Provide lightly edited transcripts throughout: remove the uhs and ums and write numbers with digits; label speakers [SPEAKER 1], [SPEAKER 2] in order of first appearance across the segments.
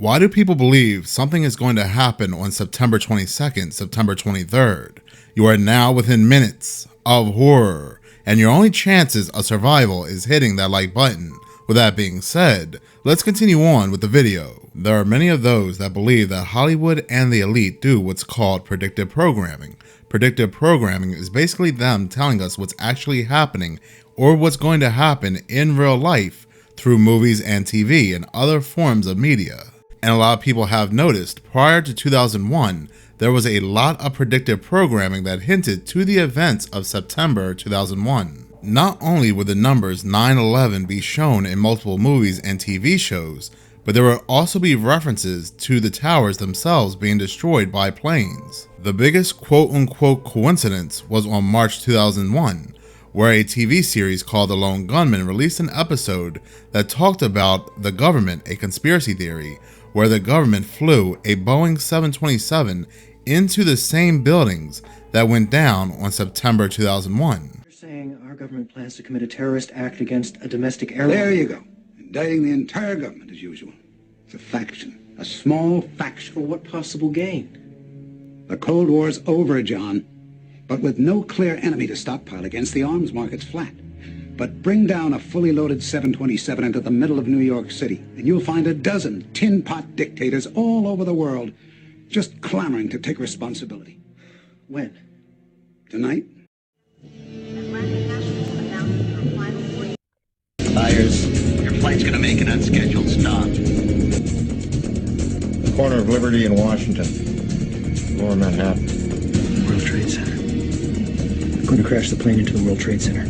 [SPEAKER 1] Why do people believe something is going to happen on September 22nd, September 23rd? You are now within minutes of horror, and your only chances of survival is hitting that like button. With that being said, let's continue on with the video. There are many of those that believe that Hollywood and the elite do what's called predictive programming. Predictive programming is basically them telling us what's actually happening or what's going to happen in real life through movies and TV and other forms of media. And a lot of people have noticed prior to 2001, there was a lot of predictive programming that hinted to the events of September 2001. Not only would the numbers 9/11 be shown in multiple movies and TV shows, but there would also be references to the towers themselves being destroyed by planes. The biggest quote-unquote coincidence was on March 2001, where a TV series called The Lone Gunman released an episode that talked about the government, a conspiracy theory, where the government flew a Boeing 727 into the same buildings that went down on September 2001.
[SPEAKER 2] You're saying our government plans to commit a terrorist act against a domestic airline?
[SPEAKER 3] There you go. Indicting the entire government as usual. It's a faction. A small faction.
[SPEAKER 2] For what possible gain?
[SPEAKER 3] The Cold War's over, John. But with no clear enemy to stockpile against, the arms market's flat. But bring down a fully loaded 727 into the middle of New York City, and you'll find a dozen tin-pot dictators all over the world just clamoring to take responsibility.
[SPEAKER 2] When?
[SPEAKER 3] Tonight?
[SPEAKER 4] Myers, your flight's gonna make an unscheduled stop.
[SPEAKER 5] Corner of Liberty and Washington. Lower Manhattan.
[SPEAKER 2] World Trade Center. I'm going to crash the plane into the World Trade Center.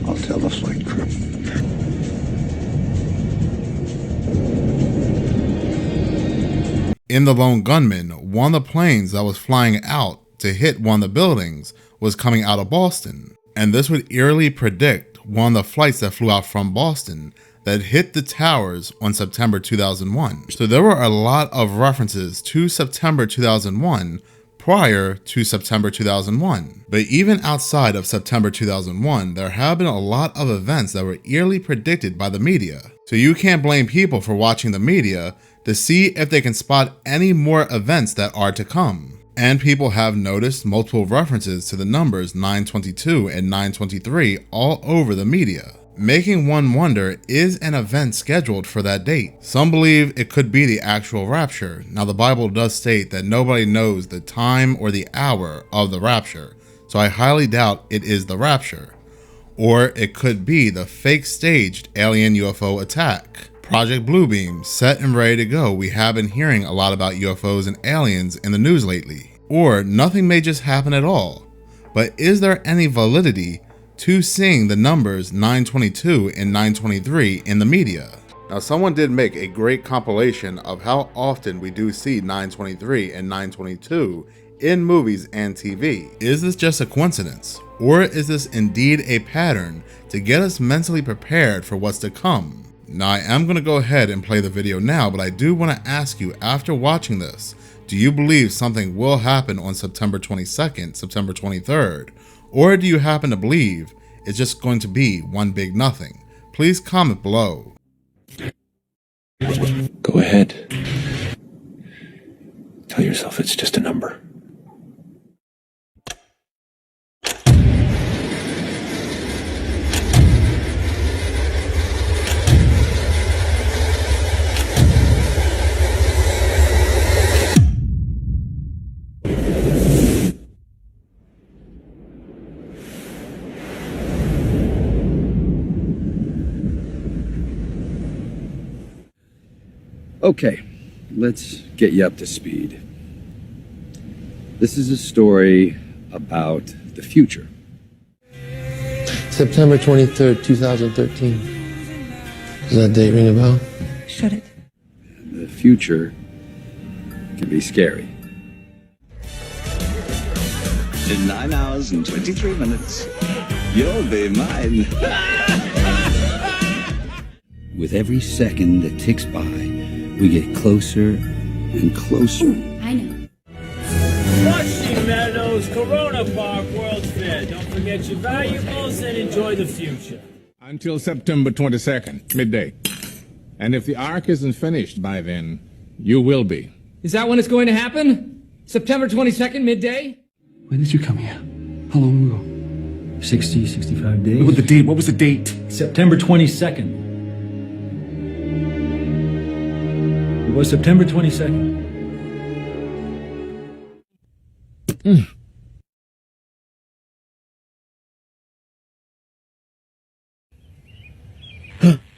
[SPEAKER 3] I'll tell the flight crew.
[SPEAKER 1] In The Lone Gunman, one of the planes that was flying out to hit one of the buildings was coming out of Boston. And this would eerily predict one of the flights that flew out from Boston that hit the towers on September 2001. So there were a lot of references to September 2001 prior to September 2001. But even outside of September 2001, there have been a lot of events that were eerily predicted by the media. So you can't blame people for watching the media to see if they can spot any more events that are to come. And people have noticed multiple references to the numbers 922 and 923 all over the media, making one wonder, is an event scheduled for that date? Some believe it could be the actual rapture. Now the Bible does state that nobody knows the time or the hour of the rapture, so I highly doubt it is the rapture. Or it could be the fake staged alien UFO attack. Project Bluebeam, set and ready to go. We have been hearing a lot about UFOs and aliens in the news lately. Or nothing may just happen at all. But is there any validity to seeing the numbers 922 and 923 in the media? Now someone did make a great compilation of how often we do see 923 and 922 in movies and TV. Is this just a coincidence? Or is this indeed a pattern to get us mentally prepared for what's to come? Now I am going to go ahead and play the video now, but I do want to ask you, after watching this, do you believe something will happen on September 22nd, September 23rd? Or do you happen to believe it's just going to be one big nothing? Please comment below.
[SPEAKER 6] Go ahead. Tell yourself it's just a number.
[SPEAKER 7] Okay, let's get you up to speed. This is a story about the future.
[SPEAKER 8] September 23rd, 2013. Does that date ring a bell?
[SPEAKER 9] Shut it.
[SPEAKER 7] The future can be scary.
[SPEAKER 4] In 9 hours and 23 minutes, you'll be mine.
[SPEAKER 10] With every second that ticks by, we get closer and closer.
[SPEAKER 9] I know.
[SPEAKER 11] Flushing Meadows, Corona Park, World's Fair. Don't forget your valuables and enjoy the future.
[SPEAKER 12] Until September 22nd, midday. And if the arc isn't finished by then,
[SPEAKER 9] You will be.
[SPEAKER 12] Is that when it's going to happen? September 22nd, midday?
[SPEAKER 2] When did you come here? How long ago?
[SPEAKER 10] 60, 65 days.
[SPEAKER 2] What was the date? What was the date?
[SPEAKER 12] September 22nd. It was September 22nd.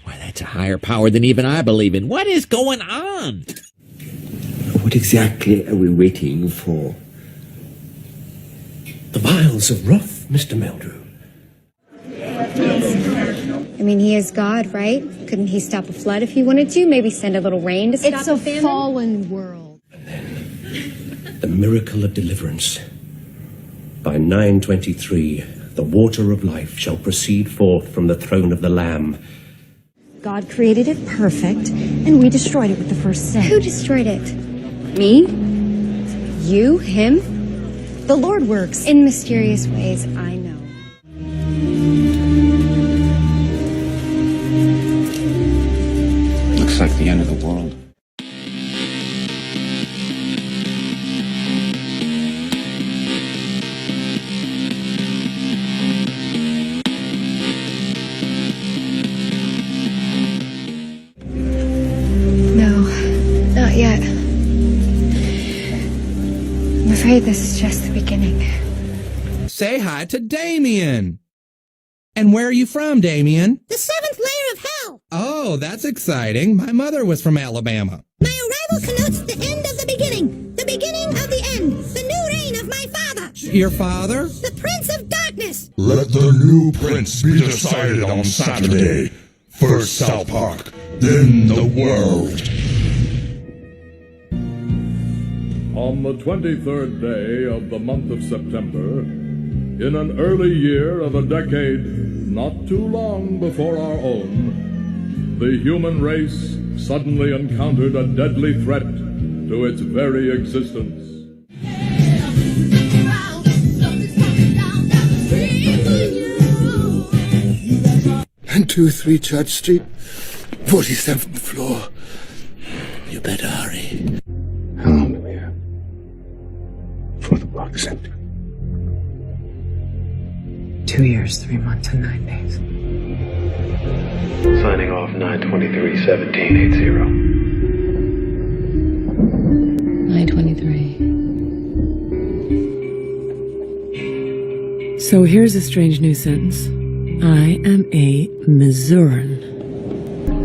[SPEAKER 13] Why, that's a higher power than even I believe in. What is going on?
[SPEAKER 6] What exactly are we waiting for? The vials of Rough, Mr. Meldrew.
[SPEAKER 14] I mean, he is God, right? Couldn't he stop a flood if he wanted to? Maybe send a little rain to stop a famine? It's a fallen world.
[SPEAKER 6] And then, the miracle of deliverance. By 9:23, the water of life shall proceed forth from the throne of the Lamb.
[SPEAKER 14] God created it perfect, and we destroyed it with the first sin. Who destroyed it? Me? You? Him? The Lord works in mysterious ways, I know.
[SPEAKER 5] Looks like the end of the world.
[SPEAKER 14] No, not yet. I'm afraid this is just the beginning.
[SPEAKER 15] Say hi to Damien. And where are you from, Damien?
[SPEAKER 16] The seventh layer of hell.
[SPEAKER 15] Oh, that's exciting. My mother was from Alabama.
[SPEAKER 16] My arrival connotes the end of the beginning of the end, the new reign of my father.
[SPEAKER 15] Your father?
[SPEAKER 16] The Prince of Darkness.
[SPEAKER 17] Let the new prince be decided on Saturday. First South Park, then the world.
[SPEAKER 18] On the 23rd day of the month of September, in an early year of a decade not too long before our own, the human race suddenly encountered a deadly threat to its very existence.
[SPEAKER 17] 123 Church Street, 47th floor. You better hurry.
[SPEAKER 2] How long do we have? Before the block is empty.
[SPEAKER 19] 2 years, 3 months, and 9 days.
[SPEAKER 5] Signing off 9/23/1780.
[SPEAKER 19] 9/23. So here's a strange new sentence. I am a Missourian.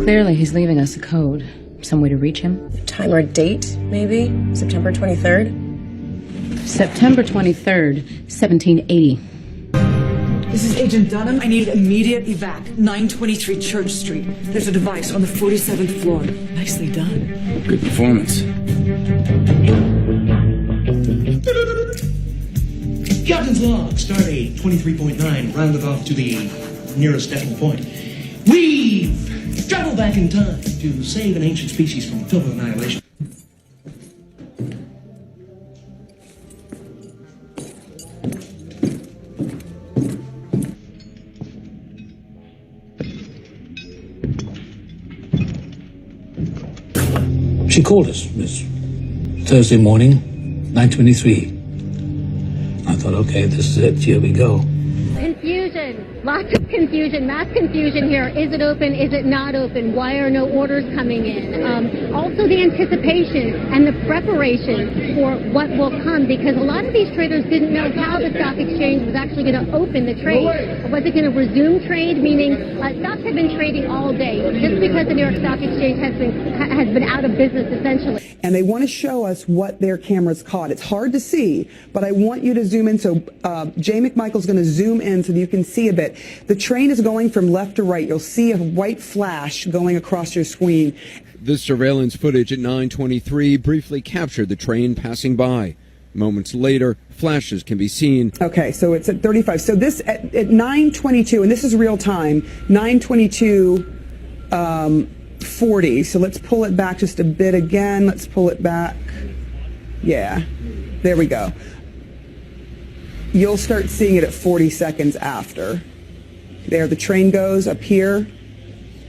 [SPEAKER 20] Clearly, he's leaving us a code. Some way to reach him?
[SPEAKER 21] Time or date, maybe? September 23rd?
[SPEAKER 20] September 23rd, 1780.
[SPEAKER 22] This is Agent Dunham. I need immediate evac. 923 Church Street. There's a device on the 47th floor. Nicely done.
[SPEAKER 5] Good performance.
[SPEAKER 23] Captain's log, stardate 23.9, rounded off to the nearest decimal point. We've traveled back in time to save an ancient species from total annihilation.
[SPEAKER 24] She called us, Miss. Thursday morning, 9:23. I thought, okay, this is it. Here we go.
[SPEAKER 25] Confusion. Lots of confusion. Mass confusion here. Is it open? Is it not open? Why are no orders coming in? Also the anticipation and the preparation for what will come, because a lot of these traders didn't know how the stock exchange was actually going to open the trade. Was it going to resume trade? Meaning stocks have been trading all day just because the New York Stock Exchange has been out of business essentially.
[SPEAKER 26] And they want to show us what their cameras caught. It's hard to see, but I want you to zoom in. So Jay McMichael's going to zoom in so that you can see a bit. The train is going from left to right. You'll see a white flash going across your screen.
[SPEAKER 27] This surveillance footage at 9:23 briefly captured the train passing by. Moments later, flashes can be seen.
[SPEAKER 26] Okay, so it's at 35. So this at 9:22, and this is real time, 9:22:40. So let's pull it back just a bit again. Let's pull it back. Yeah, there we go. You'll start seeing it at 40 seconds after. There, the train goes up here.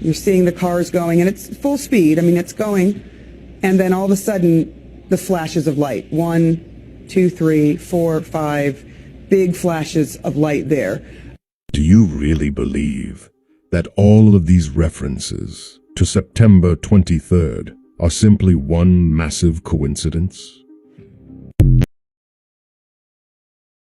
[SPEAKER 26] You're seeing the cars going, and it's full speed. I mean, it's going. and then all of a sudden, the flashes of light. 1, 2, 3, 4, 5, big flashes of light there.
[SPEAKER 17] Do you really believe that all of these references to September 23rd are simply one massive coincidence?